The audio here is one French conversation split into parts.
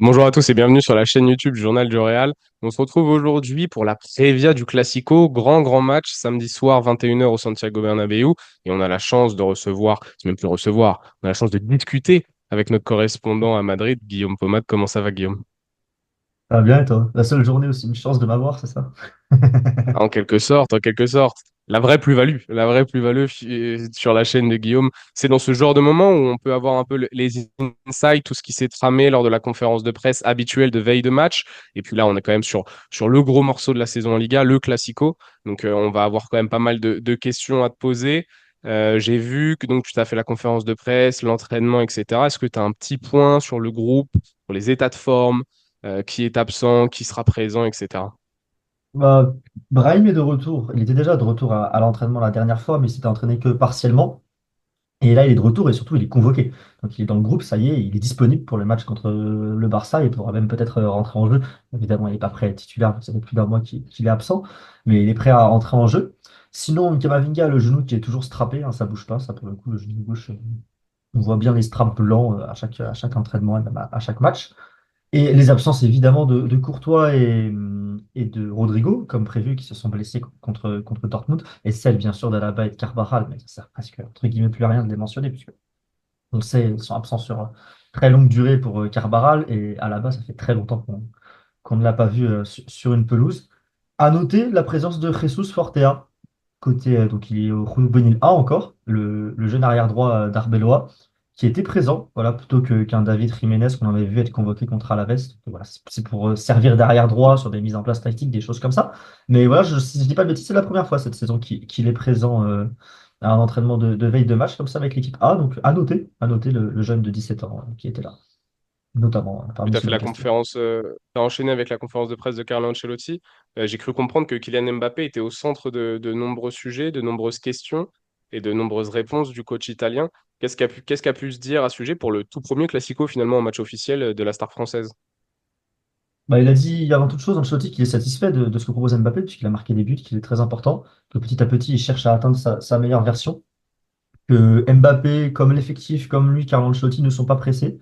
Bonjour à tous et bienvenue sur la chaîne YouTube du Journal du Real. On se retrouve aujourd'hui pour la prévia du Classico, grand match, samedi soir 21 h au Santiago Bernabéu. Et on a la chance de recevoir, c'est même plus recevoir, on a la chance de discuter avec notre correspondant à Madrid, Guillaume Pomade. Comment ça va, Guillaume? Ah bien, et toi? La seule journée aussi, une chance de m'avoir, c'est ça? En quelque sorte, en quelque sorte. La vraie plus-value sur la chaîne de Guillaume, c'est dans ce genre de moment où on peut avoir un peu les insights, tout ce qui s'est tramé lors de la conférence de presse habituelle de veille de match. Et puis là, on est quand même sur le gros morceau de la saison en Liga, le Classico. Donc, on va avoir quand même pas mal de questions à te poser. J'ai vu que donc, tu t'as fait la conférence de presse, l'entraînement, etc. Est-ce que tu as un petit point sur le groupe, sur les états de forme, qui est absent, qui sera présent, etc. Bah, Brahim est de retour. Il était déjà de retour à l'entraînement la dernière fois, mais il s'était entraîné que partiellement. Et là, il est de retour et surtout, il est convoqué. Donc, il est dans le groupe, ça y est, il est disponible pour le match contre le Barça. Il pourra même peut-être rentrer en jeu. Évidemment, il n'est pas prêt à être titulaire, ça fait plus d'un mois qu'il est absent, mais il est prêt à entrer en jeu. Sinon, Camavinga a le genou qui est toujours strappé, hein, ça bouge pas. Ça, pour le coup, le genou gauche, on voit bien les straps blancs à chaque entraînement et même à chaque match. Et les absences évidemment de Courtois et de Rodrigo, comme prévu, qui se sont blessés contre Dortmund, et celle bien sûr d'Alaba et de Carvajal, mais ça sert presque entre guillemets plus à rien de les mentionner, puisque on sait ils sont absents sur très longue durée pour Carvajal, et Alaba, ça fait très longtemps qu'on ne l'a pas vu sur une pelouse. À noter la présence de Jesus Fortea, côté, donc il est au Juvenil A encore, le jeune arrière droit d'Arbeloa, qui était présent, voilà, plutôt qu'un David Jiménez qu'on avait vu être convoqué contre Alaves. Donc, voilà, c'est pour servir d'arrière droit sur des mises en place tactiques, des choses comme ça. Mais voilà, si je dis pas de bêtises, c'est la première fois cette saison qu'il est présent à un entraînement de veille de match comme ça avec l'équipe A. Donc à noter le jeune de 17 ans qui était là, notamment Puis parmi tu as ceux fait de la Castilla. conférence, t'as enchaîné avec la conférence de presse de Carlo Ancelotti. J'ai cru comprendre que Kylian Mbappé était au centre de nombreux sujets, de nombreuses questions et de nombreuses réponses du coach italien. Qu'est-ce qu'a pu se dire à ce sujet pour le tout premier Classico finalement en match officiel de la star française? Bah, il a dit avant toute chose, Ancelotti, qu'il est satisfait de ce que propose Mbappé, puisqu'il a marqué des buts, qu'il est très important, que petit à petit, il cherche à atteindre sa meilleure version, que Mbappé, comme l'effectif, comme lui, Carlo Ancelotti, ne sont pas pressés,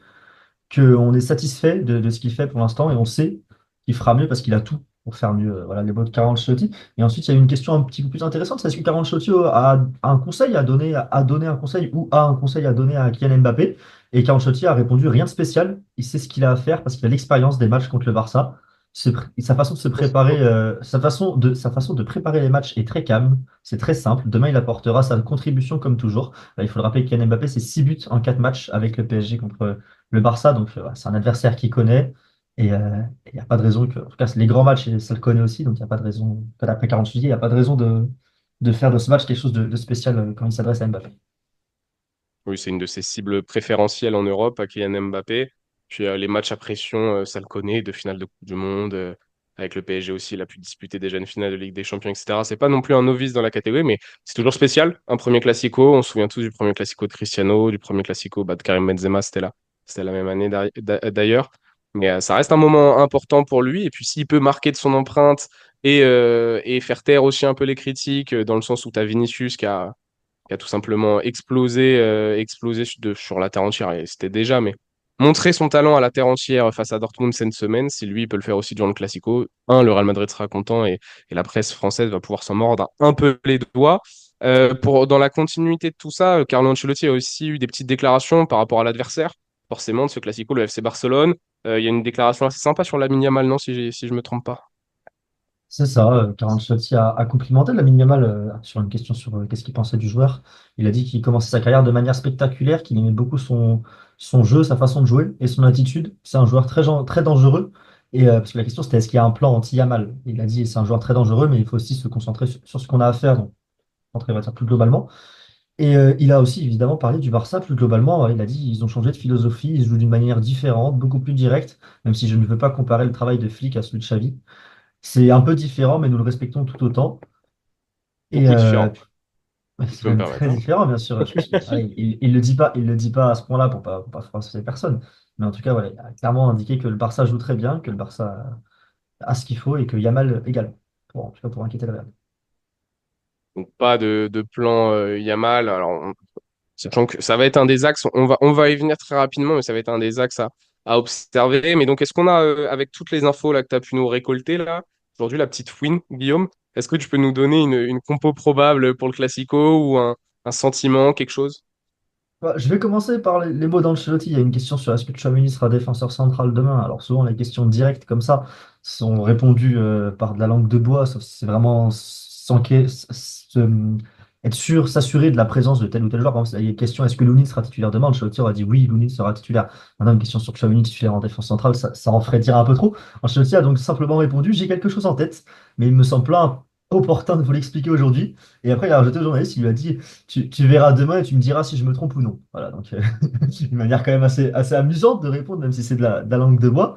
qu'on est satisfait de ce qu'il fait pour l'instant, et on sait qu'il fera mieux parce qu'il a tout pour faire mieux. Voilà les mots de Carlo Ancelotti. Et ensuite, il y a une question un petit peu plus intéressante, c'est est-ce que Carlo Ancelotti a un conseil à donner, a donné un conseil ou a un conseil à donner à Kylian Mbappé? Et Carlo Ancelotti a répondu rien de spécial. Il sait ce qu'il a à faire parce qu'il a l'expérience des matchs contre le Barça. Sa façon de se préparer, sa façon de préparer les matchs est très calme, c'est très simple. Demain, il apportera sa contribution comme toujours. Il faut le rappeler, Kylian Mbappé, c'est 6 buts en 4 matchs avec le PSG contre le Barça. Donc, voilà, c'est un adversaire qu'il connaît. Et il n'y a pas de raison que, en tout cas, les grands matchs, ça le connaît aussi. Donc, il n'y a pas de raison, après 48 juillet, il n'y a pas de raison de faire de ce match quelque chose de spécial quand il s'adresse à Mbappé. Oui, c'est une de ses cibles préférentielles en Europe, à Kylian Mbappé. Puis les matchs à pression, ça le connaît, de finale de Coupe du Monde. Avec le PSG aussi, il a pu disputer déjà une finale de Ligue des Champions, etc. C'est pas non plus un novice dans la catégorie, mais c'est toujours spécial. Un premier Classico, on se souvient tous du premier Classico de Cristiano, du premier Classico de Karim Benzema, c'était là. C'était la même année d'ailleurs. Mais ça reste un moment important pour lui. Et puis s'il peut marquer de son empreinte et faire taire aussi un peu les critiques, dans le sens où tu as Vinicius qui a tout simplement explosé sur la terre entière. Et c'était déjà, mais montrer son talent à la terre entière face à Dortmund cette semaine, si lui il peut le faire aussi durant le Classico, le Real Madrid sera content et la presse française va pouvoir s'en mordre un peu les doigts. Dans la continuité de tout ça, Carlo Ancelotti a aussi eu des petites déclarations par rapport à l'adversaire, forcément, de ce Classico, le FC Barcelone. Il y a une déclaration assez sympa sur Lamine Yamal, non, si je me trompe pas. C'est ça, Carlo Ancelotti a complimenté Lamine Yamal sur une question sur qu'est-ce qu'il pensait du joueur. Il a dit qu'il commençait sa carrière de manière spectaculaire, qu'il aimait beaucoup son jeu, sa façon de jouer et son attitude. C'est un joueur très dangereux. Et parce que la question c'était est-ce qu'il y a un plan anti-Yamal? Il a dit c'est un joueur très dangereux, mais il faut aussi se concentrer sur ce qu'on a à faire, donc concentrer, on va dire, plus globalement. Et il a aussi évidemment parlé du Barça plus globalement. Il a dit ils ont changé de philosophie, ils jouent d'une manière différente, beaucoup plus directe, même si je ne veux pas comparer le travail de Flick à celui de Xavi. C'est un peu différent, mais nous le respectons tout autant. Et Beaucoup différent, si tu c'est peux me même permettre, très hein. différent, bien sûr. Allez, il le dit pas à ce point-là pour pas froisser personne. Mais en tout cas, voilà, il a clairement indiqué que le Barça joue très bien, que le Barça a ce qu'il faut et que Yamal également, en tout cas pour inquiéter le Real. Donc pas de plan Yamal. Alors, sachant que ça va être un des axes, on va y venir très rapidement, mais ça va être un des axes à observer. Mais donc, est-ce qu'on a, avec toutes les infos là, que tu as pu nous récolter là, aujourd'hui, la petite fouine, Guillaume, est-ce que tu peux nous donner une compo probable pour le Classico ou un sentiment, quelque chose? Bah, je vais commencer par les mots d'Ancelotti. Il y a une question sur est-ce que Tchouaméni sera défenseur central demain? Alors souvent les questions directes comme ça sont répondues par de la langue de bois, sauf si c'est vraiment être sûr, s'assurer de la présence de tel ou tel joueur. Par exemple, il y a une question est-ce que Lounine sera titulaire demain? Ancelotti aura dit oui, Lounine sera titulaire. Maintenant, une question sur Tchouaméni titulaire en défense centrale, ça en ferait dire un peu trop. Ancelotti a donc simplement répondu j'ai quelque chose en tête, mais il me semble pas opportun de vous l'expliquer aujourd'hui. Et après, il a rajouté au journaliste, il lui a dit tu verras demain et tu me diras si je me trompe ou non. Voilà, donc une manière quand même assez amusante de répondre, même si c'est de la langue de bois.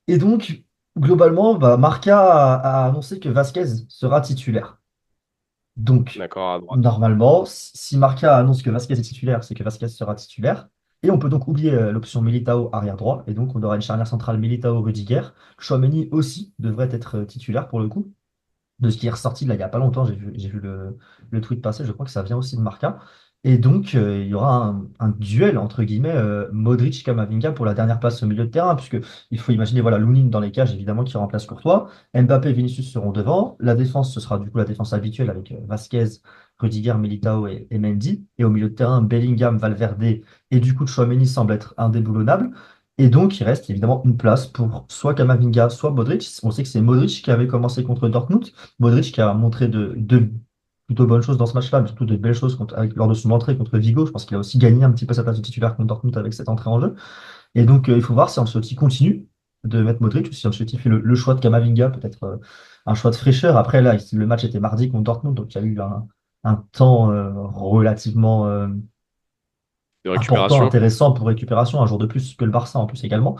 Et donc, globalement, bah, Marca a annoncé que Vasquez sera titulaire. Donc, D'accord, à droite. normalement, si Marca annonce que Vasquez est titulaire, c'est que Vasquez sera titulaire. Et on peut donc oublier l'option Militao arrière droit. Et donc, on aura une charnière centrale Militao-Rudiger. Chouameni aussi devrait être titulaire pour le coup de ce qui est ressorti là, il n'y a pas longtemps. J'ai vu le tweet passer, je crois que ça vient aussi de Marca. Et donc, il y aura un duel, entre guillemets, Modric-Camavinga pour la dernière place au milieu de terrain, puisque il faut imaginer, voilà, Lounine dans les cages, évidemment, qui remplace Courtois. Mbappé et Vinicius seront devant. La défense, ce sera du coup la défense habituelle avec Vasquez, Rudiger, Militao et Mendy. Et au milieu de terrain, Bellingham, Valverde et du coup, Chouameni semble être indéboulonnable. Et donc, il reste évidemment une place pour soit Kamavinga, soit Modric. On sait que c'est Modric qui avait commencé contre Dortmund. Modric qui a montré de plutôt bonnes choses dans ce match-là, mais surtout de belles choses lors de son entrée contre Vigo. Je pense qu'il a aussi gagné un petit peu sa place de titulaire contre Dortmund avec cette entrée en jeu. Et donc, il faut voir si Ancelotti continue de mettre Modric ou si Ancelotti fait le choix de Kamavinga, peut-être un choix de fraîcheur. Après, là, le match était mardi contre Dortmund, donc il y a eu un temps relativement De important, récupération. intéressant pour récupération, un jour de plus que le Barça en plus également.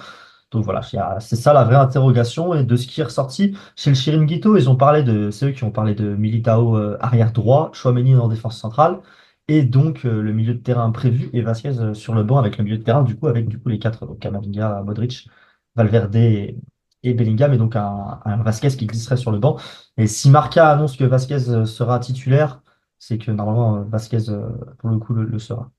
Donc voilà, c'est ça la vraie interrogation. Et de ce qui est ressorti chez le Chiringuito, c'est eux qui ont parlé de Militao arrière droit, Chouameni en défense centrale, et donc le milieu de terrain prévu et Vasquez sur le banc avec le milieu de terrain, avec du coup les quatre, donc Camavinga, Modric, Valverde et Bellingham, et donc un Vasquez qui glisserait sur le banc. Et si Marca annonce que Vasquez sera titulaire, c'est que normalement Vasquez, pour le coup, le sera.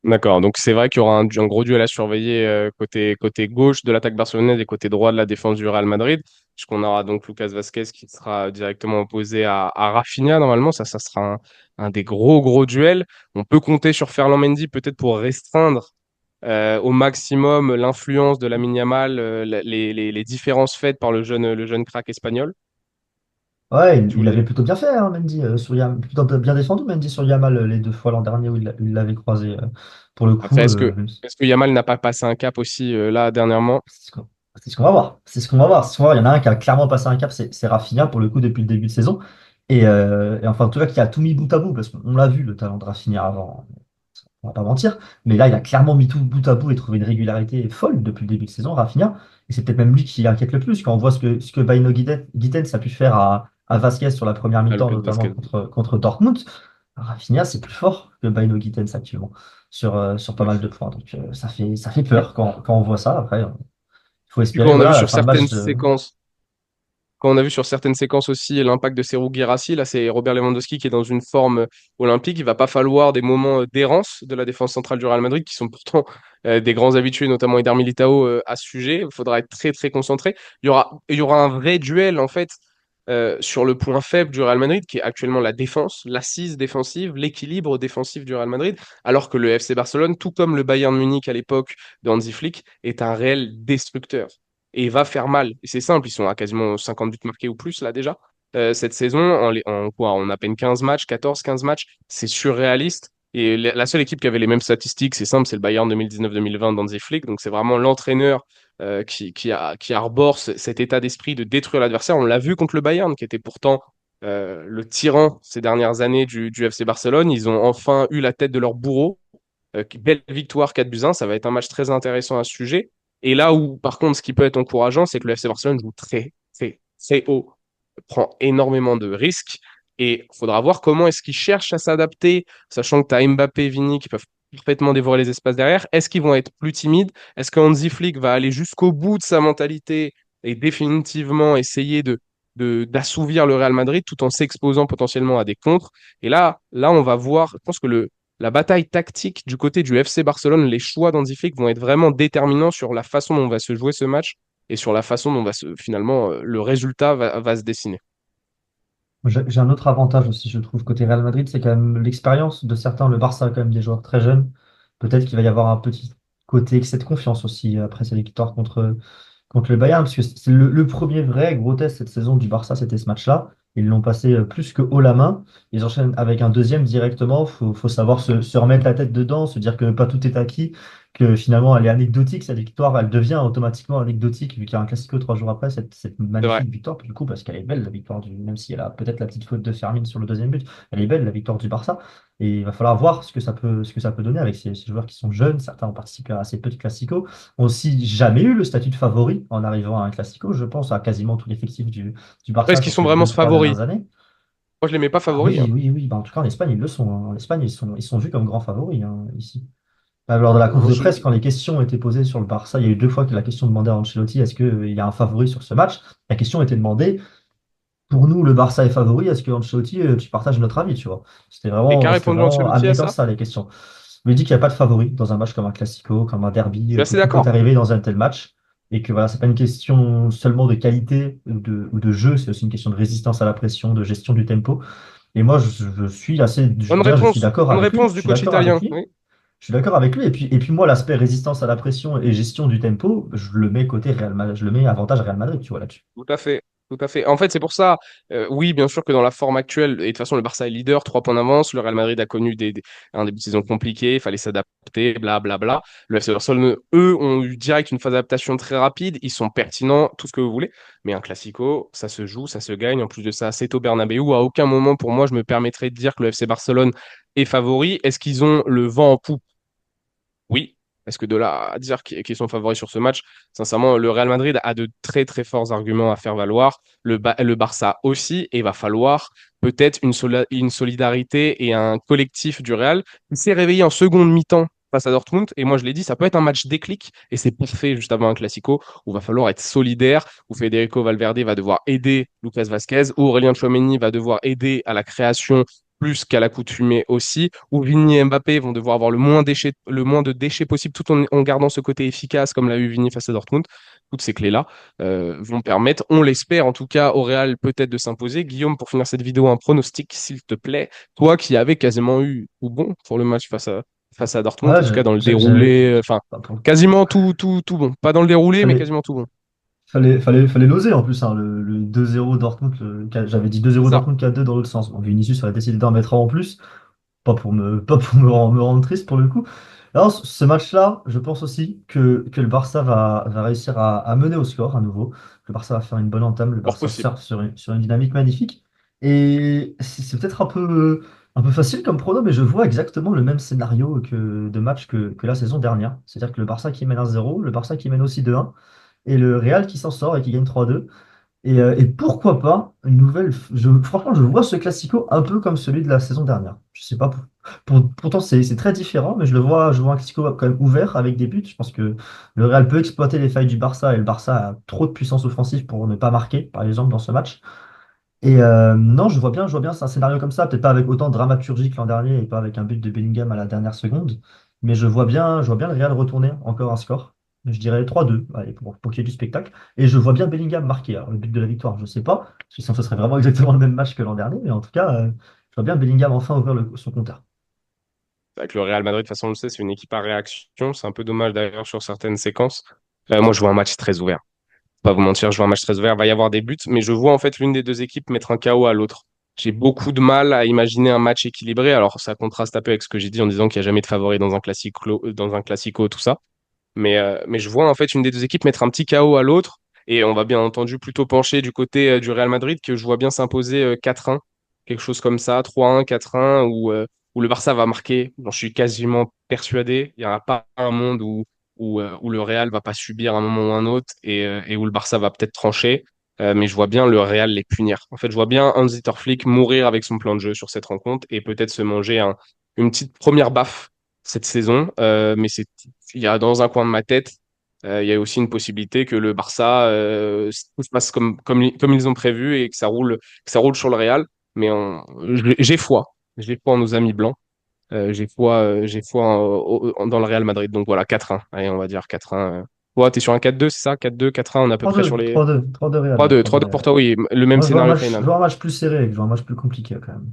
D'accord, donc c'est vrai qu'il y aura un gros duel à surveiller côté gauche de l'attaque barcelonaise et côté droit de la défense du Real Madrid, puisqu'on aura donc Lucas Vasquez qui sera directement opposé à Rafinha normalement, ça sera un des gros duels. On peut compter sur Ferland Mendy peut-être pour restreindre au maximum l'influence de Lamine Yamal, les différences faites par le jeune crack espagnol. Ouais, il, Tu il voulais... avait plutôt bien fait, hein, Mendy, plutôt bien défendu, Mendy sur Yamal les deux fois l'an dernier où il l'avait croisé. Pour le Après, coup, est-ce que Yamal n'a pas passé un cap aussi là dernièrement? c'est ce qu'on va voir. C'est ce qu'on va voir. C'est ce qu'on va voir. Il y en a un qui a clairement passé un cap, c'est Rafinha, pour le coup, depuis le début de saison. Et enfin, en tout cas, qui a tout mis bout à bout, parce qu'on l'a vu, le talent de Rafinha avant, on va pas mentir. Mais là, il a clairement mis tout bout à bout et trouvé une régularité folle depuis le début de saison, Rafinha. Et c'est peut-être même lui qui inquiète le plus quand on voit ce que Baino Gittens a pu faire à Vasquez sur la première Ah, mi-temps, Lucas notamment Vasquez. contre Dortmund. Rafinha, c'est plus fort que Baino Gittens actuellement sur pas mal de points. Donc ça fait Ouais. peur quand on voit ça. Après, il faut Puis quand espérer on a voilà, vu à la sur fin de certaines match. séquences, quand on a vu sur certaines séquences aussi l'impact de Serhou Guirassy, là c'est Robert Lewandowski qui est dans une forme olympique. Il va pas falloir des moments d'errance de la défense centrale du Real Madrid, qui sont pourtant des grands habitués, notamment Eder Militao, à ce sujet. Il faudra être très concentré. Il y aura un vrai duel en fait sur le point faible du Real Madrid, qui est actuellement la défense, l'assise défensive, l'équilibre défensif du Real Madrid, alors que le FC Barcelone, tout comme le Bayern Munich à l'époque de Hansi Flick, est un réel destructeur et va faire mal. Et c'est simple, ils sont à quasiment 50 buts marqués ou plus là déjà. Cette saison, en quoi, en à peine 15 matchs, 14-15 matchs, c'est surréaliste. Et la seule équipe qui avait les mêmes statistiques, c'est simple, c'est le Bayern 2019-2020 d'Hansi Flick. Donc c'est vraiment l'entraîneur qui arbore cet état d'esprit de détruire l'adversaire. On l'a vu contre le Bayern, qui était pourtant le tyran ces dernières années du FC Barcelone. Ils ont enfin eu la tête de leur bourreau. Belle victoire 4-1, ça va être un match très intéressant à ce sujet. Et là où, par contre, ce qui peut être encourageant, c'est que le FC Barcelone joue très haut, prend énormément de risques. Et il faudra voir comment est-ce qu'ils cherchent à s'adapter, sachant que tu as Mbappé et Vini qui peuvent parfaitement dévorer les espaces derrière. Est-ce qu'ils vont être plus timides? Est-ce que Hansi Flick va aller jusqu'au bout de sa mentalité et définitivement essayer d'assouvir le Real Madrid tout en s'exposant potentiellement à des contres? Et là, on va voir, je pense que la bataille tactique du côté du FC Barcelone, les choix d'Hansi Flick vont être vraiment déterminants sur la façon dont va se jouer ce match et sur la façon dont finalement le résultat va se dessiner. J'ai un autre avantage aussi, je trouve, côté Real Madrid, c'est quand même l'expérience de certains. Le Barça a quand même des joueurs très jeunes. Peut-être qu'il va y avoir un petit côté excès de confiance aussi après cette victoire contre le Bayern, parce que c'est le premier vrai gros test cette saison du Barça, c'était ce match-là. Ils l'ont passé plus que haut la main. Ils enchaînent avec un deuxième directement. Faut savoir se remettre la tête dedans, se dire que pas tout est acquis, que finalement elle est anecdotique, cette victoire, elle devient automatiquement anecdotique, vu qu'il y a un Classico 3 jours après, cette C'est vrai. magnifique victoire, du coup, parce qu'elle est belle, la victoire même si elle a peut-être la petite faute de Fermin sur le deuxième but, elle est belle, la victoire du Barça. Et il va falloir voir ce que ça peut donner avec ces joueurs qui sont jeunes. Certains ont participé à ces petits Classicos ont aussi jamais eu le statut de favori en arrivant à un Classico. Je pense à quasiment tout l'effectif du Après, Barça est-ce qu'ils sur sont ces vraiment deux, trois favoris? dernières années. Moi, je les mets pas Ah favoris, oui, hein. oui, oui. Bah, en tout cas, en Espagne, ils le sont, hein. En Espagne, ils sont vus comme grands favoris ici. Bah, lors de la conf Moi, de presse, quand les questions étaient posées sur le Barça, il y a eu 2 fois que la question demandait à Ancelotti est-ce qu'il y a un favori sur ce match? La question était demandée pour nous, le Barça est favori. Est-ce que Ancelotti, tu partages notre avis, tu vois? Et qu'a C'était répondu vraiment Ancelotti à amené comme ça? ça, les questions. Il me dit qu'il n'y a pas de favori dans un match comme un Classico, comme un Je derby, suis que assez tout peut d'accord. arriver dans un tel match. Et que voilà, c'est pas une question seulement de qualité ou de jeu, c'est aussi une question de résistance à la pression, de gestion du tempo. Et moi, je suis assez, je dirais, je suis d'accord Bonne avec lui. réponse Je du suis coach d'accord avec italien. lui. Oui. Je suis d'accord avec lui. Et puis moi, l'aspect résistance à la pression et gestion du tempo, je le mets côté Real Madrid, je le mets avantage Real Madrid, tu vois, là-dessus. Tout à fait. Tout à fait. En fait, c'est pour ça, oui, bien sûr que dans la forme actuelle, et de toute façon, le Barça est leader, 3 points d'avance. Le Real Madrid a connu un début de saison compliqué, il fallait s'adapter, blablabla. Le FC Barcelone, eux, ont eu direct une phase d'adaptation très rapide. Ils sont pertinents, tout ce que vous voulez. Mais un Classico, ça se joue, ça se gagne. En plus de ça, c'est au Bernabéu. À aucun moment, pour moi, je me permettrais de dire que le FC Barcelone est favori. Est-ce qu'ils ont le vent en poupe? Oui, parce que de là à dire qu'ils sont favoris sur ce match, sincèrement, le Real Madrid a de très très forts arguments à faire valoir. Le Barça aussi, et il va falloir peut-être une solidarité et un collectif du Real qui s'est réveillé en seconde mi-temps face à Dortmund. Et moi, je l'ai dit, ça peut être un match déclic, et c'est parfait juste avant un Classico où il va falloir être solidaire, où Federico Valverde va devoir aider Lucas Vasquez, où Aurélien Tchouameni va devoir aider à la création plus qu'à l'accoutumée aussi, où Vini et Mbappé vont devoir avoir le moins de déchets possible tout en gardant ce côté efficace comme l'a eu Vini face à Dortmund. Toutes ces clés-là vont permettre, on l'espère en tout cas, au Real peut-être de s'imposer. Guillaume, pour finir cette vidéo, un pronostic, s'il te plaît. Toi qui avais quasiment eu tout bon pour le match face à Dortmund, Ouais, en tout cas dans le j'avais. déroulé, enfin, Enfin, quasiment tout bon. Pas dans le déroulé, mais fallait, quasiment tout bon. fallait l'oser en plus, hein, le 2-0 Dortmund, j'avais dit C'est 2-0 ça. Dortmund 4-2 dans l'autre sens. Bon, Vinicius aurait décidé d'en mettre un en plus, pas pour me rendre triste pour le coup. Alors, ce match-là, je pense aussi que le Barça va réussir à mener au score à nouveau. Le Barça va faire une bonne entame, le Fort Barça possible. surfe sur une dynamique magnifique. Et c'est peut-être un peu facile comme prono, mais je vois exactement le même scénario de match que la saison dernière. C'est-à-dire que le Barça qui mène 1-0, le Barça qui mène aussi 2-1, et le Real qui s'en sort et qui gagne 3-2. Et pourquoi pas une nouvelle. Franchement, je vois ce Classico un peu comme celui de la saison dernière. Je sais pas. Pourtant, c'est très différent, mais je vois un Classico quand même ouvert avec des buts. Je pense que le Real peut exploiter les failles du Barça et le Barça a trop de puissance offensive pour ne pas marquer, par exemple, dans ce match. Et non, je vois bien, c'est un scénario comme ça, peut-être pas avec autant de dramaturgie que l'an dernier et pas avec un but de Bellingham à la dernière seconde, mais je vois bien le Real retourner encore un score. Je dirais 3-2, allez, pour qu'il y ait du spectacle. Et je vois bien Bellingham marquer. Alors, le but de la victoire, je ne sais pas, parce que sinon ce serait vraiment exactement le même match que l'an dernier, mais en tout cas, je vois bien Bellingham enfin ouvrir son compteur. Avec le Real Madrid, de toute façon, on le sait, c'est une équipe à réaction. C'est un peu dommage d'ailleurs sur certaines séquences. Moi, je vois un match très ouvert. Pas vous mentir, je vois un match très ouvert. Il va y avoir des buts, mais je vois en fait l'une des deux équipes mettre un KO à l'autre. J'ai beaucoup de mal à imaginer un match équilibré. Alors, ça contraste un peu avec ce que j'ai dit en disant qu'il n'y a jamais de favori dans un classico, tout ça. Mais je vois en fait une des deux équipes mettre un petit KO à l'autre. Et on va bien entendu plutôt pencher du côté du Real Madrid que je vois bien s'imposer 4-1, quelque chose comme ça, 3-1, 4-1, où le Barça va marquer. J'en suis quasiment persuadé. Il n'y aura pas un monde où le Real va pas subir un moment ou un autre et où le Barça va peut-être trancher. Mais je vois bien le Real les punir. En fait, je vois bien Hans-Dieter Flick mourir avec son plan de jeu sur cette rencontre et peut-être se manger une petite première baffe cette saison. Mais il y a dans un coin de ma tête, il y a aussi une possibilité que le Barça tout se passe comme ils ont prévu et que ça roule sur le Real. Mais j'ai foi. J'ai foi en nos amis blancs. J'ai foi dans le Real Madrid. Donc voilà, 4-1. Allez, on va dire 4-1. Toi, t'es sur un 4-2, c'est ça? 4-2, 4-1, on est à peu près sur 3-2, les 3-2, 3-2 Real, 3-2. 3-2 3-2 pour Real. toi, oui. Le même Moi, scénario que Renan. je vois un match plus serré, je vois un match plus compliqué quand même.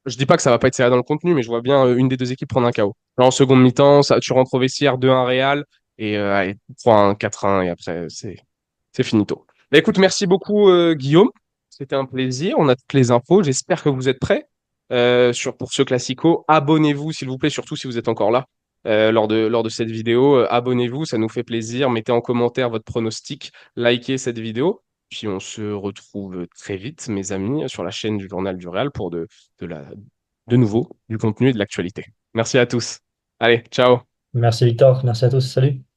Je dis pas que ça va pas être serré dans le contenu, mais je vois bien une des deux équipes prendre un KO. Là, en seconde mi-temps, ça, tu rentres au vestiaire 2-1 Real et allez, 3-1, 4-1 et après, c'est finito. Bah, écoute, merci beaucoup, Guillaume. C'était un plaisir. On a toutes les infos. J'espère que vous êtes prêts pour ce Classico. Abonnez-vous, s'il vous plaît, surtout si vous êtes encore là lors de cette vidéo. Abonnez-vous, ça nous fait plaisir. Mettez en commentaire votre pronostic. Likez cette vidéo. Puis on se retrouve très vite, mes amis, sur la chaîne du Journal du Real pour de la, de nouveau du contenu et de l'actualité. Merci à tous. Allez, ciao. Merci Victor, merci à tous, salut.